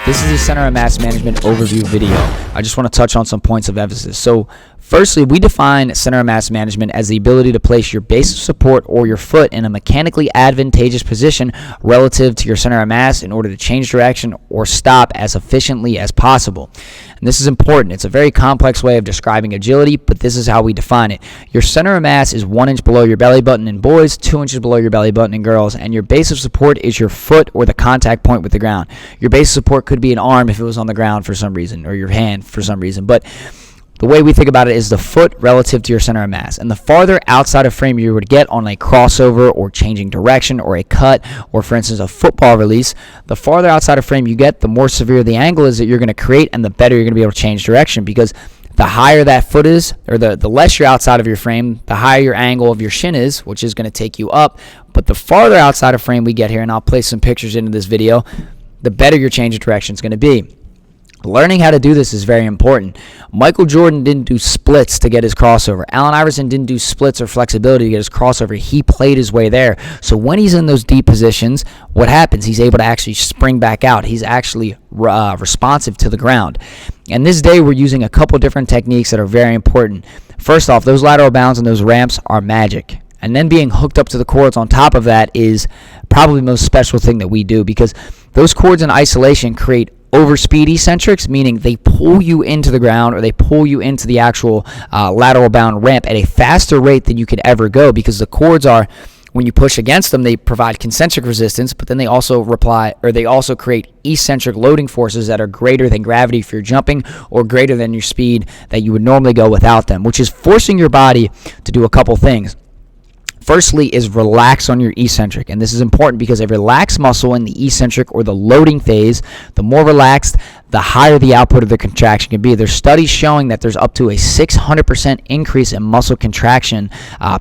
This is the Center of Mass Management overview video. I just want to touch on some points of emphasis. So firstly, we define center of mass management as the ability to place your base of support or your foot in a mechanically advantageous position relative to your center of mass in order to change direction or stop as efficiently as possible. And this is important. It's a very complex way of describing agility, but this is how we define it. Your center of mass is 1 inch below your belly button in boys, 2 inches below your belly button in girls, and your base of support is your foot or the contact point with the ground. Your base of support could be an arm if it was on the ground for some reason, or your hand for some reason, but the way we think about it is the foot relative to your center of mass. And the farther outside of frame you would get on a crossover or changing direction or a cut or, for instance, a football release, the farther outside of frame you get, the more severe the angle is that you're going to create and the better you're going to be able to change direction, because the higher that foot is, or the less you're outside of your frame, the higher your angle of your shin is, which is going to take you up. But the farther outside of frame we get here, and I'll place some pictures into this video, the better your change of direction is going to be. Learning how to do this is very important. Michael Jordan didn't do splits to get his crossover. Allen Iverson didn't do splits or flexibility to get his crossover. He played his way there. So when he's in those deep positions, what happens? He's able to actually spring back out. He's actually responsive to the ground. And this day we're using a couple different techniques that are very important. First off, those lateral bounds and those ramps are magic. And then being hooked up to the cords on top of that is probably the most special thing that we do, because those cords in isolation create overspeed eccentrics, meaning they pull you into the ground or they pull you into the actual lateral bound ramp at a faster rate than you could ever go, because the cords are, when you push against them, they provide concentric resistance, but then they also create eccentric loading forces that are greater than gravity if you're jumping, or greater than your speed that you would normally go without them, which is forcing your body to do a couple things. Firstly is relax on your eccentric, and this is important because a relaxed muscle in the eccentric or the loading phase, the more relaxed, the higher the output of the contraction can be. There's studies showing that there's up to a 600% increase in muscle contraction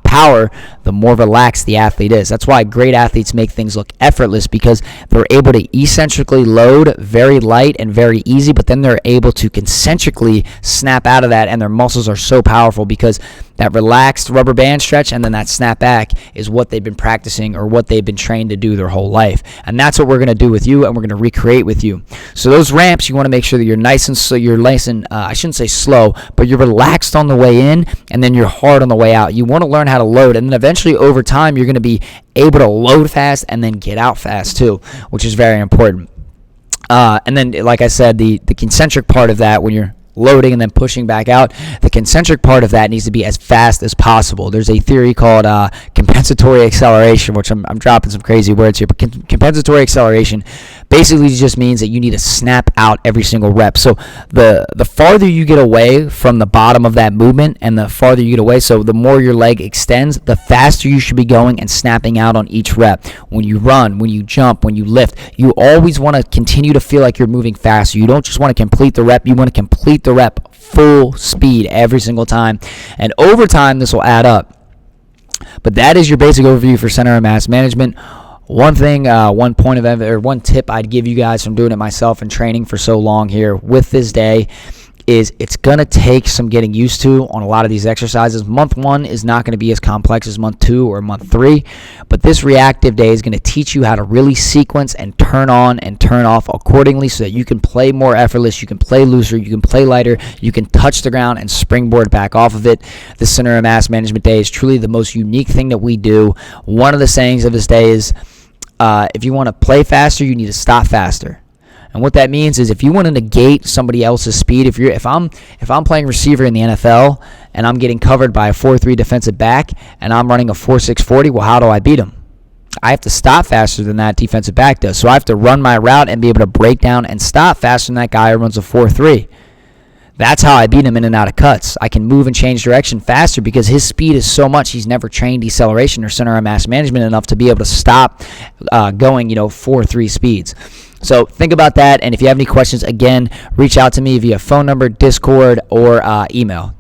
power the more relaxed the athlete is. That's why great athletes make things look effortless, because they're able to eccentrically load very light and very easy, but then they're able to concentrically snap out of that, and their muscles are so powerful because that relaxed rubber band stretch and then that snap back is what they've been practicing or what they've been trained to do their whole life. And that's what we're going to do with you, and we're going to recreate with you. So those ramps, you want to make sure that you're nice and I shouldn't say slow, but you're relaxed on the way in and then you're hard on the way out. You want to learn how to load, and then eventually over time you're going to be able to load fast and then get out fast too, which is very important. And then, like I said, the concentric part of that, when you're loading and then pushing back out, the concentric part of that needs to be as fast as possible. There's a theory called compensatory acceleration, which I'm dropping some crazy words here, but compensatory acceleration basically just means that you need to snap out every single rep. So the farther you get away from the bottom of that movement, and the farther you get away, so the more your leg extends, the faster you should be going and snapping out on each rep. When you run, when you jump, when you lift, you always want to continue to feel like you're moving faster. You don't just want to complete the rep, you want to complete the rep full speed every single time, and over time this will add up. But that is your basic overview for center of mass management. One thing, one tip I'd give you guys from doing it myself and training for so long here with this day is it's going to take some getting used to on a lot of these exercises. Month 1 is not going to be as complex as month 2 or month 3, but this reactive day is going to teach you how to really sequence and turn on and turn off accordingly so that you can play more effortless, you can play looser, you can play lighter, you can touch the ground and springboard back off of it. The Center of Mass Management Day is truly the most unique thing that we do. One of the sayings of this day is, if you want to play faster, you need to stop faster. And what that means is, if you want to negate somebody else's speed, if I'm playing receiver in the NFL and I'm getting covered by a 4-3 defensive back and I'm running a 4-6 40, well, how do I beat him? I have to stop faster than that defensive back does. So I have to run my route and be able to break down and stop faster than that guy who runs a 4-3. That's how I beat him in and out of cuts. I can move and change direction faster because his speed is so much. He's never trained deceleration or center of mass management enough to be able to stop going 4-3 speeds. So think about that, and if you have any questions, again, reach out to me via phone number, Discord, or email.